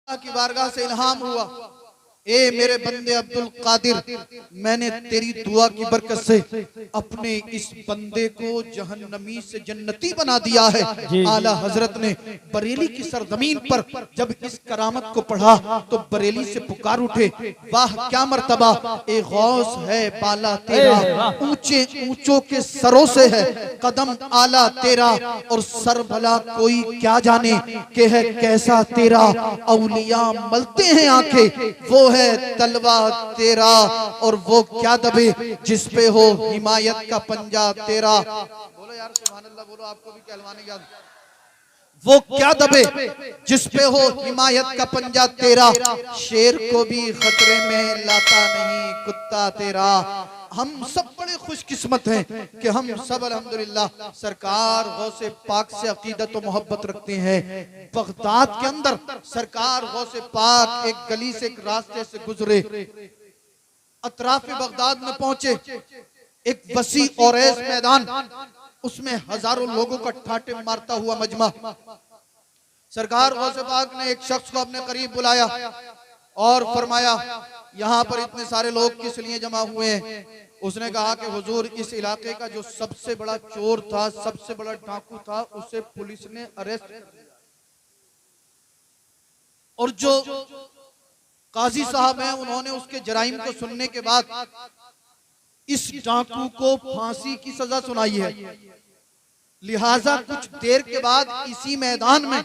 की बारगाह से इल्हाम हुआ, ए मेरे बंदे अब्दुल कादिर, मैंने तेरी दुआ की बरकत से अपने इस बंदे को जहन्नमी से जन्नती बना दिया है। आला हजरत ने बरेली की सरजमीन पर जब इस करामत को पढ़ा तो बरेली से पुकार उठे, वाह क्या मर्तबा, ए गौस है बाला तेरा, ऊंचे ऊंचों के सरों से है कदम आला तेरा, और सर भला कोई क्या जाने के है कैसा तेरा, औलिया मलते हैं आंखें वो है तलवा तेरा, और वो क्या दबे जिस पे हो हिमायत का पंजा तेरा। बोलो यार सुभान अल्लाह, बोलो आपको भी कहलवाने याद। वो क्या दबे जिस पे हो हिमायत का पंजा तेरा, शेर को भी खतरे में लाता नहीं कुत्ता तेरा। हम सब बड़े खुशकिस्मत हैं कि हम सब अल्हम्दुलिल्लाह सरकार गौसे पाक से अकीदत और मोहब्बत रखते हैं। बगदाद के अंदर सरकार गौसे पाक एक गली से एक रास्ते से गुजरे, अतराफ बगदाद में पहुंचे, एक वसी और ऐस मैदान, उसमें हजारों लोगों का ठाटे मारता हुआ मजमा। सरकार गौसे पाक ने एक शख्स को अपने करीब बुलाया और फरमाया, यहाँ पर इतने सारे लोग किस लिए जमा हुए हैं? उसने कहा कि हुजूर, इस इलाके का जो सबसे बड़ा चोर था, सबसे बड़ा डाकू था, उसे पुलिस ने अरेस्ट कर लिया, और जो काजी साहब हैं उन्होंने उसके जराइम को सुनने के बाद इस डाकू को फांसी की सजा सुनाई है। लिहाजा कुछ देर के बाद इसी मैदान में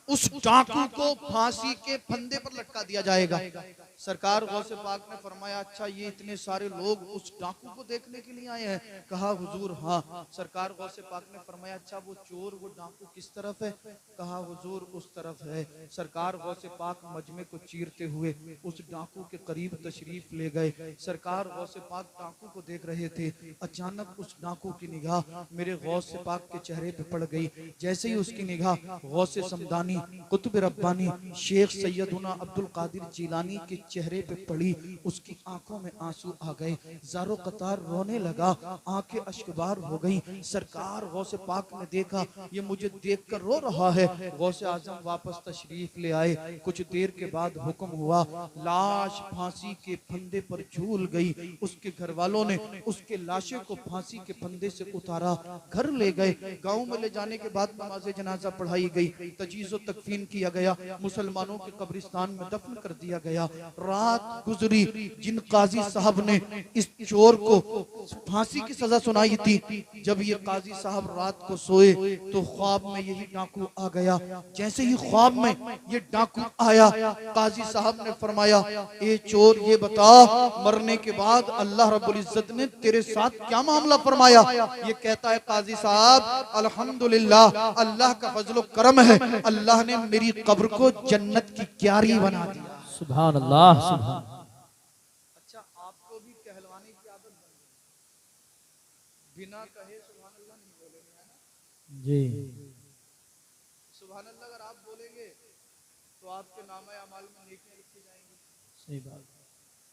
उस डाकू को फांसी के फंदे पर लटका दिया जाएगा। सरकार गौसे पाक ने फरमाया, अच्छा ये इतने सारे लोग उस डाकू को देखने के लिए आए हैं? कहा हुजूर हाँ। सरकार गौसे पाक ने फरमाया, अच्छा वो चोर, वो डाकू किस तरफ है? कहा हुजूर उस तरफ है। सरकार गौसे पाक मजमे को चीरते हुए उस डाकू के करीब तशरीफ ले गए। सरकार गौसे पाक डाकू को देख रहे थे, अचानक उस डाकू की निगाह मेरे गौसे पाक के चेहरे पे पड़ गई। जैसे ही उसकी निगाह गौसे समदानी कुतुब रब्बानी शेख सैयदुना अब्दुल कादिर जिलानी के चेहरे पे पड़ी, उसकी आंखों में आंसू आ गए, ज़ारो कतार रोने लगा, आंखें अश्कबार हो गई। सरकार गौसे पाक ने देखा ये मुझे देखकर रो रहा है। गौसे आजम वापस तशरीफ ले आए। कुछ देर के बाद हुक्म हुआ, लाश फांसी के फंदे पर झूल गई। उसके घर वालों ने उसके लाशे को फांसी के फंदे से उतारा, घर ले गए। गांव में ले जाने के बाद नमाज जनाजा पढ़ाई गई, तजीज़ो तकफीन किया गया, मुसलमानों के कब्रिस्तान में दफन कर दिया गया। रात गुजरी, जिन काजी साहब ने इस चोर को फांसी की सजा सुनाई थी, जब ये काजी साहब रात को सोए तो ख्वाब में यही डाकू आ गया। जैसे ही ख्वाब में ये डाकू आया, काजी साहब ने फरमाया, ए चोर ये बता, मरने के बाद अल्लाह रब्बुल इज्जत ने तेरे साथ क्या मामला फरमाया? ये कहता है काजी साहब, अल्हम्दुलिल्लाह अल्लाह का फजलो करम है, अल्लाह ने मेरी कब्र को जन्नत की क्यारी बना दिया। सुभान अल्लाह, सुभान। अच्छा, आपको भी कहलवाने की आदत बन गई, बिना कहे सुभान अल्लाह नहीं बोलेंगे, है ना जी। सुभान अल्लाह अगर आप बोलेंगे तो आपके नामे अमाल में नेकियां लिखी जाएंगी। सही बात।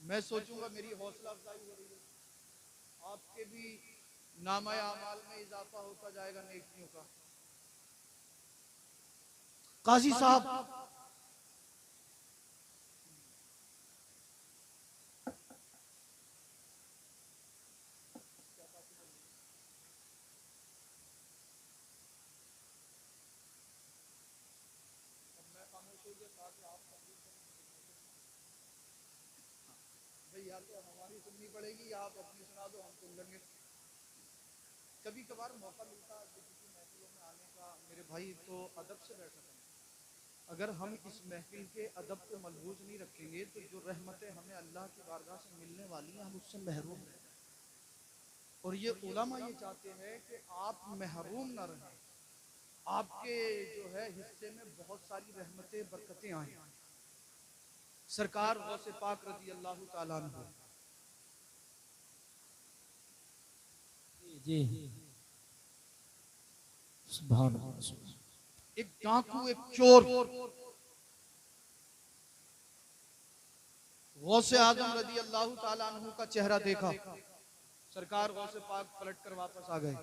मैं सोचूंगा मेरी हौसला अफजाई हो रही है, आपके भी नामा अमाल में इजाफा होता जाएगा नेकियों का। काजी साहब या तो हमारी सुननी पड़ेगी या आप अपनी सुना दो, हम सुन लेंगे। कभी कभार मौका मिलता है किसी महफिलों में आने का मेरे भाई, तो अदब से बैठा करें। अगर हम इस महफिल के अदब को मलहूज नहीं रखेंगे तो जो रहमतें हमें अल्लाह की बारगाह से मिलने वाली हैं, हम उससे महरूम रह जाएंगे। और ये उलमा ये चाहते हैं कि आप महरूम ना रहें, आपके जो है हिस्से में बहुत सारी रहमतें बरकतें आए। सरकार गौसे पाक रज़ी अल्लाह ताला अन्हु जी, सुभान अल्लाह। एक डाकू, एक चोर गौसे आजम रज़ी अल्लाह ताला अन्हु का चेहरा देखा। सरकार गौसे पाक पलट कर वापस आ गए।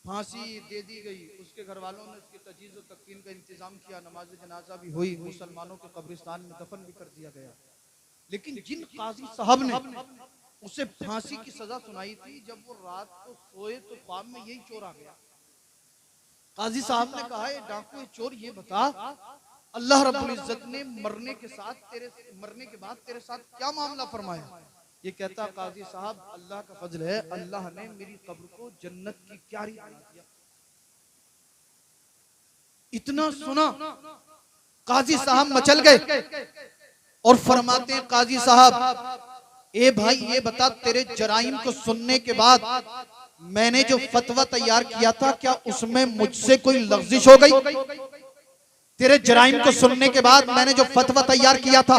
फांसी दे दी गई। उसके घर वालों ने उसकी तजीज़ और तकफीन का इंतजाम किया, नमाज जनाजा भी हुई, मुसलमानों के कब्रिस्तान में दफन भी कर दिया गया। लेकिन जिन काजी साहब ने उसे फांसी की सजा सुनाई थी, जब वो रात को सोए तो ख्वाब में यही चोर आ गया। काजी साहब ने कहा, ये डाकू, ये चोर, ये बता अल्लाह रब्बुल इज्जत ने मरने के बाद तेरे साथ क्या मामला फरमाया। ये कहता, काजी साहब, अल्लाह का फजल है, अल्लाह ने मेरी कब्र को जन्नत की क्यारी बना दिया। इतना सुना काजी साहब मचल गए और फरमाते हैं, काजी साहब, ए भाई, ये बता, तेरे जराइम को सुनने के बाद मैंने जो फतवा तैयार किया था, क्या उसमें मुझसे कोई लफ्जिश हो गई? तेरे जराइम को सुनने के बाद मैंने जो फतवा तैयार किया था,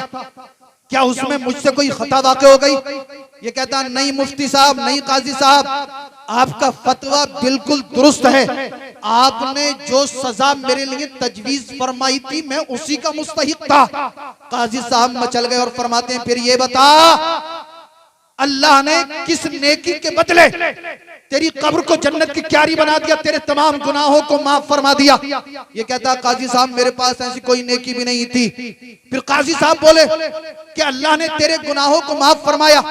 क्या उसमें मुझसे कोई खता वाक़ हो गई? ये कहता, नहीं मुफ्ती साहब, नहीं काजी साहब, आपका फतवा बिल्कुल दुरुस्त है। आपने जो सजा मेरे लिए तजवीज फरमाई थी, मैं उसी का मुस्तहिक था। काजी साहब मचल गए और फरमाते हैं, फिर ये बता, अल्लाह ने किस नेकी के बदले तेरी कब्र को जन्नत की क्यारी बना दिया, तेरे तमाम गुनाहों को माफ फरमा दिया? ये कहता, काजी साहब, मेरे पास ऐसी कोई नेकी भी नहीं थी। फिर काजी साहब बोले कि अल्लाह ने तेरे गुनाहों को माफ फरमाया,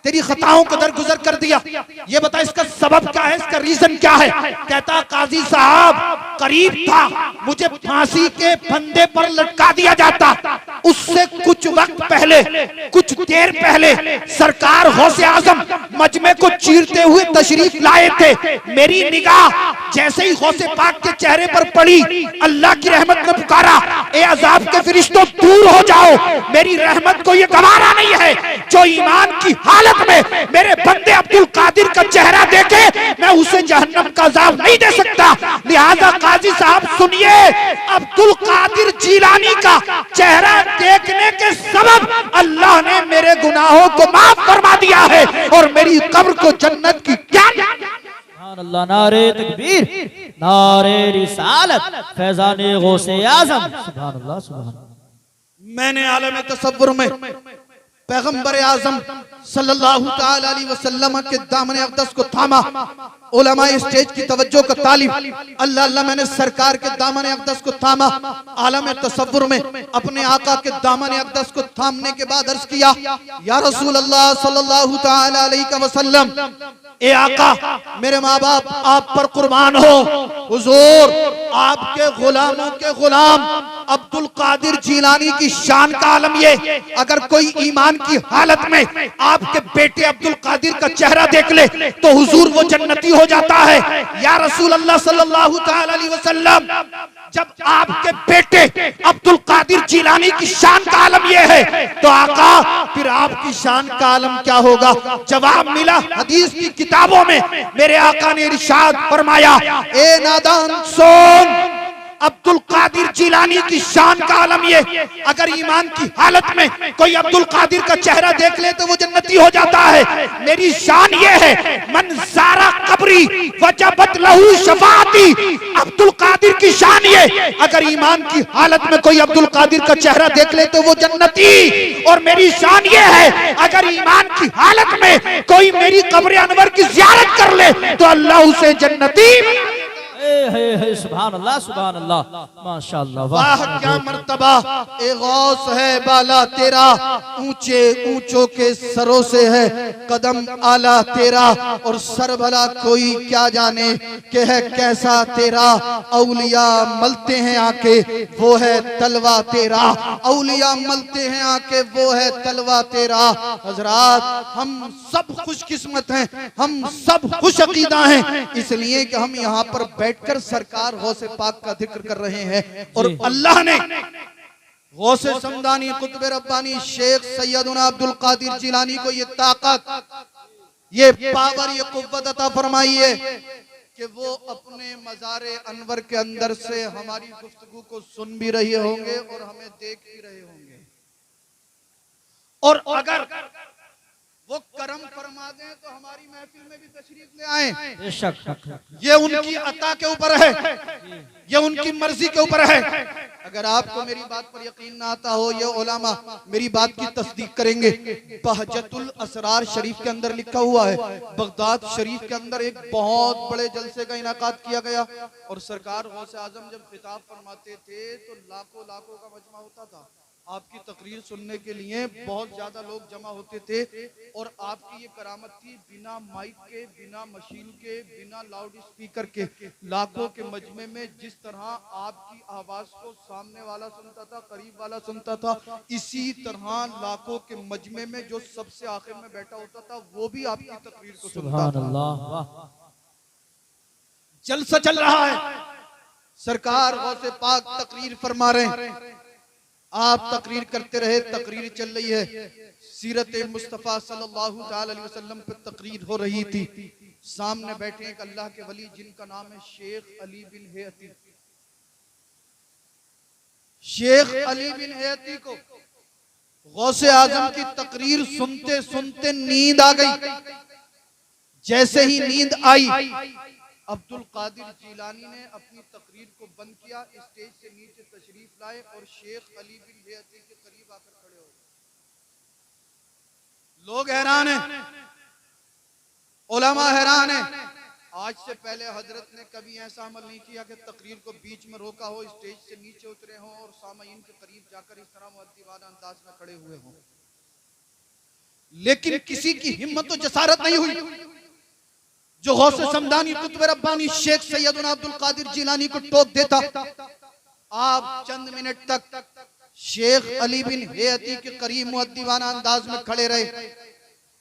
तेरी खताओं को दरगुजर कर दिया, ये बता इसका सबब क्या है, इसका रीजन क्या है? कहता, काजी साहब, करीब था मुझे फांसी के फंदे पर लटका दिया जाता, उससे कुछ वक्त पहले, कुछ देर पहले सरकार गौसे आजम मजमे को चीरते हुए तशरीफ लाए थे। मेरी निगाह जैसे ही गौसे पाक के चेहरे पर पड़ी, अल्लाह की रहमत ने पुकारा, ए अजाब के फरिश्तों, दूर हो जाओ, मेरी रहमत को ये गवारा नहीं है जो ईमान की हालत में मेरे बंदे अब्दुल कादिर का चेहरा देखे, मैं उसे जहन्नम का अजाब नहीं दे सकता। लिहाजा काजी साहब सुनिए, अब्दुल कादिर जिलानी का चेहरा देखने के सबब अल्लाह ने मेरे गुनाहों को माफ फरमा दिया है और मेरी कब्र को जन्नत की क्या। अल्लाह, नारे तकबीर, नारे रिसालत, फैजाने गौसे आज़म, सुभान अल्लाह, सुभान अल्लाह। मैंने आलम तसव्वुर में पैगंबर आजम सल्लल्लाहु ताला अलैहि वसल्लम के दामन अक़दस को थामा, उलमा स्टेज की तवज्जो का तालिब, अल्लाह अल्लाह, मैंने सरकार के दामन अक़दस को थामा। आलम तसव्वुर में अपने आका के दामन अक़दस को थामने के बाद अर्ज किया, या रसूल अल्लाह सल्लल्लाहु ताला अलैहि वसल्लम, ए आका, मेरे माँ बाप आप पर कुर्बान हो। हुजूर, आपके गुलामों के गुलाम अब्दुल कादिर जिलानी की शान का आलम ये, अगर कोई ईमान की हालत में आपके बेटे अब्दुल कादिर का चेहरा देख ले तो हुजूर वो जन्नती हो जाता है। या रसूल अल्लाह सल्लल्लाहु ताला अलैहि वसल्लम, जब आपके बेटे अब्दुल कादिर जिलानी की शान का आलम ये है, तो आका फिर आपकी शान का आलम क्या होगा? जवाब मिला हदीस की किताबों में, मेरे आका ने इरशाद फरमाया, ए नादान सुन, अब्दुल कादिर जिलानी की शान का आलम ये, अगर ईमान की हालत में कोई अब्दुल कादिर का चेहरा देख ले तो वो जन्नती हो जाता है। मेरी शान ये है, मन ज़ारा कब्री वजबत लहू शफाअती। अब्दुल कादिर की शान ये, अगर ईमान की हालत में कोई अब्दुल कादिर का चेहरा देख ले तो वो जन्नती। और मेरी शान ये है, अगर ईमान की हालत में कोई मेरी कब्र अनवर की ज़ियारत कर ले तो अल्लाह उसे जन्नती। सुभान अल्लाह, सुभान अल्लाह, माशाअल्लाह, वाह क्या मर्तबा, ए गौस है बाला तेरा, ऊंचे ऊंचों के सरों से है कदम आला तेरा, और सर भला कोई क्या जाने के है कैसा तेरा। औलिया मलते हैं आके वो है तलवा तेरा, औलिया मलते हैं आके वो है तलवा तेरा। हजरात, हम सब खुशकिस्मत हैं, हम सब खुश अकीदा हैं, इसलिए कि हम यहाँ पर बैठकर सरकार गौसे पाक का जिक्र कर रहे हैं। और अल्लाह ने गौसे समदानी कुतुब रब्बानी शेख सैयदुना अब्दुल कादिर जिलानी को ये ताकत, ये पावर, ये कुव्वत अता फरमाई है कि वो अपने मज़ारे अनवर के अंदर से हमारी गुफ्तगू को सुन भी रहे होंगे और हमें देख भी रहे होंगे। और अगर वो करम फरमा दें तो हमारी महफिल में भी तशरीफ ले आए। बेशक। ये उनकी अता के ऊपर है, ये उनकी मर्जी के ऊपर है। अगर आपको मेरी बात पर यकीन ना आता हो, ये उलामा मेरी बात की तस्दीक करेंगे। बहजतुल असरार शरीफ के अंदर लिखा हुआ है, बगदाद शरीफ के अंदर एक बहुत बड़े जलसे का इनाकात किया गया और सरकार गौसे आजम जब खिताब फरमाते थे तो लाखों लाखों का मजमा होता था। आपकी तकरीर सुनने के लिए बहुत ज्यादा लोग जमा होते थे और आपकी ये करामत थी, बिना माइक के, बिना मशीन के, बिना लाउड स्पीकर के लाखों के मजमे में जिस तरह आपकी आवाज को सामने वाला सुनता था, करीब वाला सुनता था, इसी तरह लाखों के मजमे में जो सबसे आखिर में बैठा होता था वो भी आपकी तकरीर को सुनता था। जलसा चल रहा है, सरकार गौसे पाक तकरीर फरमा रहे हैं, आप तकरीर करते रहे, तकरीर चल रही है। सीरत मुस्तफ़ा सल्लल्लाहु अलैहि वसल्लम पे तकरीर हो रही थी। सामने बैठे एक अल्लाह के वली जिनका नाम है शेख अली बिन हेती। शेख अली बिन हेती को गौसे आजम की तकरीर सुनते सुनते नींद आ गई। जैसे ही नींद आई, अब्दुल कादिर जीलानी ने अपनी तकरीर को बंद किया, स्टेज से नीचे तशरीफ लाए और शेख अली बिन हेती के करीब आकर खड़े हो गए। लोग हैरान हैं, उलमा हैरान हैं। आज से पहले हजरत ने कभी ऐसा अमल नहीं किया कि तकरीर को बीच में रोका हो, स्टेज से नीचे उतरे हों और सामईन के करीब जाकर इस तरह मुअद्दिबाना अंदाज में खड़े हुए हों। लेकिन किसी की हिम्मत और जसारत नहीं हुई जो गौसे समदानी कुतुब रब्बानी शेख सैयदना अब्दुल कादिर जिलानी को टोक देता। आप चंद मिनट तक शेख अली बिन हेती के करीब मुअद्दिबाना अंदाज में खड़े रहे।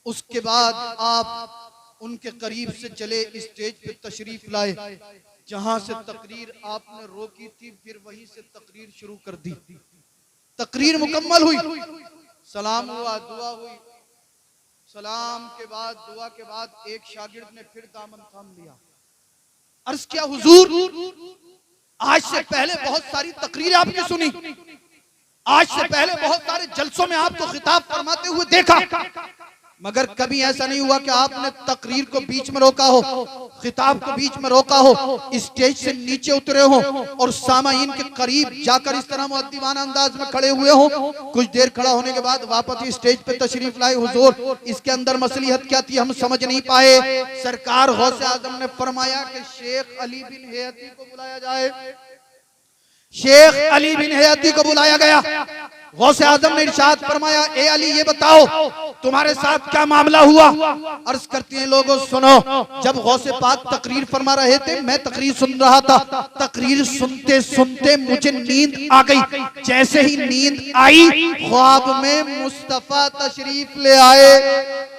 उसके बाद आप उनके करीब से चले, स्टेज पे तशरीफ लाए। जहां से तकरीर आपने रोकी थी फिर वहीं से तकरीर शुरू कर दी। तकरीर मुकम्मल हुई, सलाम हुआ, दुआ हुई। सलाम के बाद, दुआ के बाद एक शागिर्द ने फिर दामन थाम लिया। अर्ज किया, हुजूर आज से पहले बहुत सारी तकरीर आपने सुनी, आज से पहले बहुत सारे जलसों में आपको खिताब फरमाते हुए देखा, मगर कभी ऐसा नहीं हुआ कि आपने तकरीर को बीच में रोका हो, खिताब को बीच में रोका हो, स्टेज से नीचे उतरे हो और सामाईन के करीब जाकर इस तरह मुअद्दिबाना अंदाज में खड़े हुए हो। कुछ देर खड़ा होने के बाद वापस स्टेज पे तशरीफ लाए। हुजूर इसके अंदर मसलिहत क्या थी हम समझ नहीं पाए। सरकार गौसे आजम ने फरमाया कि शेख अली बिन हेती को बुलाया जाए। शेख अली बिन हेती को बुलाया गया। गौसे आजम ने इरशाद फरमाया, ए अली ये बताओ तुम्हारे साथ क्या मामला हुआ। अर्ज करती हैं, लोगों सुनो, जब गौसे पाक तकरीर फरमा रहे थे मैं तकरीर सुन रहा था। तकरीर सुनते सुनते मुझे नींद आ गई। जैसे ही नींद आई ख्वाब में मुस्तफा तशरीफ ले आए।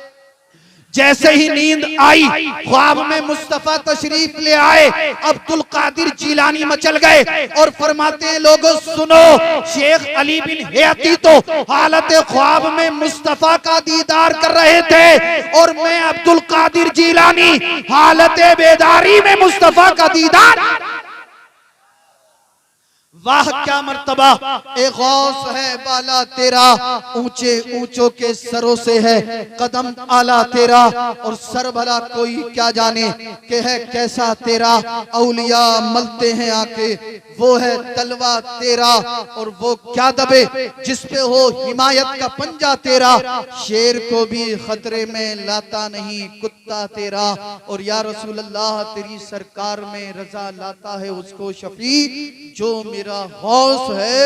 जैसे ही नींद आई ख्वाब में मुस्तफा तशरीफ ले आए। अब्दुल कादिर जीलानी मचल गए और फरमाते हैं, लोगों सुनो, शेख अली बिन हेती तो हालत ख्वाब में मुस्तफा का दीदार कर रहे थे और मैं अब्दुल कादिर जीलानी हालत बेदारी में मुस्तफा का दीदार। वाह क्या मर्तबा, ए गौस है बाला तेरा, ऊंचे ऊंचों के सरों से है कदम आला तेरा, और सर भला कोई क्या जाने के है कैसा तेरा। औलिया मलते हैं आके वो है तलवा तेरा, और वो क्या दबे जिस पे हो हिमायत का पंजा तेरा। शेर को भी खतरे में लाता नहीं कुत्ता तेरा, और या रसूल अल्लाह तेरी सरकार में रजा लाता है उसको शफी जो मेरा गौस है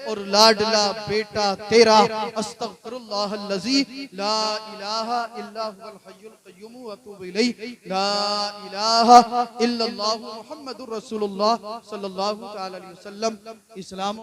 और लाडला बेटा तेरा। अस्तगफिरुल्लाह अल्लज़ी ला इलाहा इल्ला हुवल हय्युल क़य्यूम व अतूबु इलैहि। ला इलाहा इल्लल्लाहु मुहम्मदुर रसूलुल्लाह सल्लल्लाहु अलैहि वसल्लम। इस्लाम